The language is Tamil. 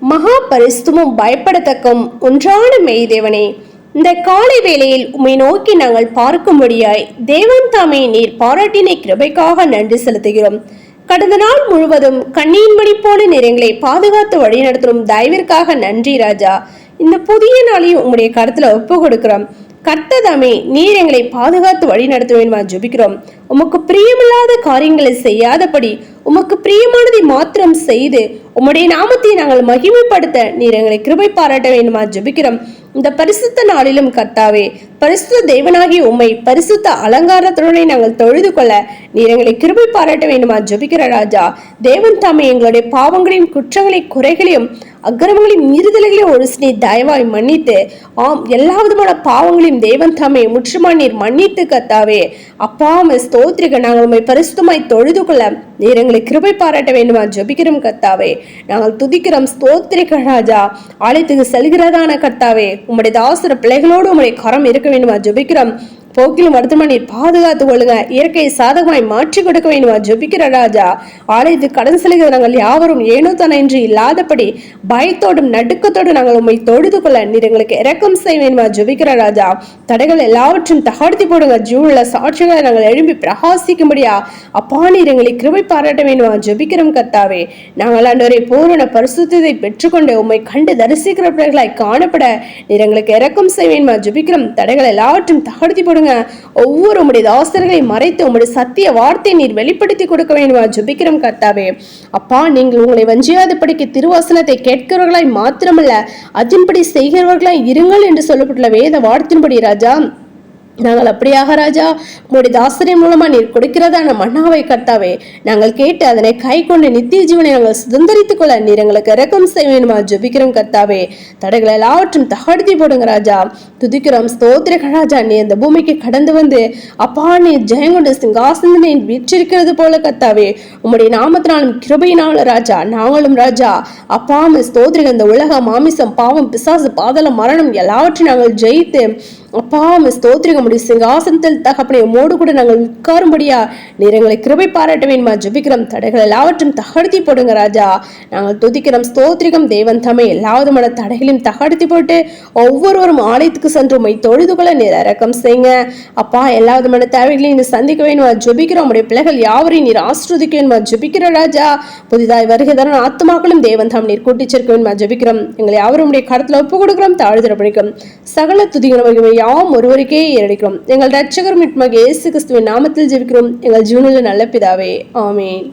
மகா பரிசுத்தமும் பயப்படத்தக்கும் ஒன்றான மெய்தேவனே, இந்த காலை வேளையில் உம்மை நோக்கி நாங்கள் பார்க்கும்படியாய் தேவன் தாமே நீர் பாராட்டினை கிருபைக்காக நன்றி செலுத்துகிறோம். கடந்த நாள் முழுவதும் கண்ணீர் மணி போல நேரங்களை பாதுகாத்து வழிநடத்தும் தயவிற்காக நன்றி ராஜா. இந்த புதிய நாளையும் உம்முடைய கருத்துல ஒப்பு கொடுக்கிறோம். கர்த்ததாமே நீர் எங்களை பாதுகாத்து வழி நடத்த வேண்டுமா ஜெபிக்கிறோம். உமக்கு பிரியமில்லாத காரியங்களை செய்யாதபடி உமக்கு பிரியமானதை மாத்திரம் செய்து உம்முடைய நாமத்தை நாங்கள் மகிமைப்படுத்த நீர் எங்களை கிருபை பாராட்ட வேண்டுமா ஜெபிக்கிறோம். இந்த பரிசுத்த நாளிலும் கர்த்தாவே, பரிசுத்த தேவனாகிய உம்மை பரிசுத்த அலங்காரத்துடனே நாங்கள் தொழுது கொள்ள நீர் எங்களை கிருபை பாராட்ட வேண்டுமா ஜெபிக்கிற ராஜா. தேவன் தாமே எங்களுடைய பாவங்களையும் குற்றங்களையும் குறைகளையும் அக்கிரமங்களையும் மீறுதல்களையும் ஒரு சினி தயவாய் மன்னித்து, ஆம், எல்லா விதமான பாவங்களையும் தேவன் தாமே முற்றுமா நீர் மன்னித்து கர்த்தாவே. அப்பா ஸ்தோத்திரிக, நாங்கள் உம்மை பரிசுத்தமாய் தொழுது கொள்ள நீர் எங்களை கிருபை பாராட்ட வேண்டுமா ஜெபிக்கிறோம் கர்த்தாவே. நாங்கள் துதிக்கிறோம், ஸ்தோத்திரிக ராஜா. ஆலயத்துக்கு செல்கிறதான கர்த்தாவே, உம்முடைய தாசர பிள்ளைகளோடு உம்முடைய கரம் இருக்க வேண்டுமா ஜெபிக்கிறோம். போக்கிலும் வருத்தமா நீர் பாதுகாத்து கொள்ளுங்க. இயற்கையை சாதகமாய் மாற்றி கொடுக்க வேண்டுமா ஜெபிக்கிற ராஜா. ஆலயத்துக்கு கடன் செலுகிற நாங்கள் யாவரும் ஏனோ தானே என்று இல்லாதபடி பயத்தோடும் நடுக்கத்தோடு நாங்கள் உண்மை தொழுது கொள்ள நீர் எங்களுக்கு இரக்கம் செய்ய வேண்டுமா ஜெபிக்கிற ராஜா. தடைகள் எல்லாவற்றும் தகர்த்தி போடுங்க. ஜீவனுள்ள சாட்சிகளை நாங்கள் எழும்பி பிரகாசிக்கும்படியா அப்பா நீர் எங்களை கிருபை பாராட்ட வேண்டுமா ஜெபிக்கிறோம் கர்த்தாவே. நாங்கள் ஆண்டவரை பூரண பரிசுத்தத்தை பெற்றுக்கொண்டு உண்மை கண்டு தரிசிக்கிற பிள்ளைகளாய் காணப்பட நீர் எங்களுக்கு இரக்கம் செய்ய வேண்டுமா ஜெபிக்கிறோம். தடைகள் எல்லாவற்றும் தகர்த்தி போடுங்க. ஒவ்வொரு உம்முடைய தாசர்களை மறைத்து உம்முடைய சத்திய வார்த்தை நீர் வெளிப்படுத்தி கொடுக்க வேண்டுமா ஜெபிக்கிறோம் கர்த்தாவே. அப்பா, நீங்கள் உங்களை வஞ்சியாதபடிக்கு திருவசனத்தை கேட்கிறவர்களாய் மாத்திரமல்ல அதன்படி செய்கிறவர்களாய் இருங்கள் என்று சொல்லப்பட்டுள்ள வேத வார்த்தையின்படி ராஜா, நாங்கள் அப்படியாக ராஜா உங்களுடைய தாசரின் மூலமா நீர் கொடுக்கிறதான மன்னாவை கர்த்தாவே நாங்கள் கேட்டு அதனை கை கொண்டு நித்திய ஜீவனை நாங்கள் சுதந்திரித்துக் கொள்ள நீர் எங்களுக்கு இரக்கம் செய்ய வேண்டுமா ஜெபிக்கிறோம் கர்த்தாவே. தடைகள் எல்லாவற்றும் தகர்த்தி போடுங்க ராஜா. துதிக்கிறோம், ஸ்தோத்திரிக ராஜா. நீ அந்த பூமிக்கு கடந்து வந்து அப்பா நீர் ஜெயங்கொண்டு சிங்காசனத்தை வீற்றிருக்கிறது போல கர்த்தாவே, உம்முடைய நாமத்தினாலும் கிருபையினாலும் ராஜா நாங்களும் ராஜா அப்பா ஸ்தோத்திரிக இந்த உலக மாமிசம் பாவம் பிசாசு பாதளம் மரணம் எல்லாவற்றையும் நாங்கள் ஜெயித்து அப்பா ஸ்தோத்திரிக முடியும் சிங்காசனத்தில் தகப்பனை உம்மோடு கூட நாங்கள் உட்காரும்படியா நீர் எங்களை கிருபை பாராட்ட வேண்டுமா ஜெபிக்கிறோம். தடைகள் எல்லாவற்றும் தகர்த்தி போடுங்க ராஜா. நாங்கள் துதிக்கிறோம், ஸ்தோத்திரிகம். தேவன் தாமே எல்லா விதமான தடைகளையும் தகர்த்தி போட்டு ஒவ்வொருவரும் ஆலயத்துக்கு சென்று உம்மை தொழுது கொள்ள நீர் இரக்கம் செய்யுங்க அப்பா. எல்லா விதமான தேவைகளையும் நீர் சந்திக்க வேண்டுமா ஜெபிக்கிறோம். உடைய பிள்ளைகள் யாவரையும் நீர் ஆசீர்வதிக்க வேண்டுமா ஜெபிக்கிற ராஜா. புதிதாய் வருகிறதான ஆத்மாக்களும் தேவன் தாம் நீர் கூட்டிச் சேர்க்க வேண்டுமா ஜெபிக்கிறோம். எங்களை யாவரும் உடைய கருத்துல ஒப்பு கொடுக்கிறோம். தாழ்தர படிக்கும் சகல துதிகளும் யாவும் ஒருவருக்கே ஏறடிக்கிறோம். எங்கள் இரட்சகர் மீட்புமாக இயேசு கிறிஸ்துவின் நாமத்தில் ஜெபிக்கிறோம் எங்கள் ஜீவனில் நல்ல பிதாவே, ஆமென்.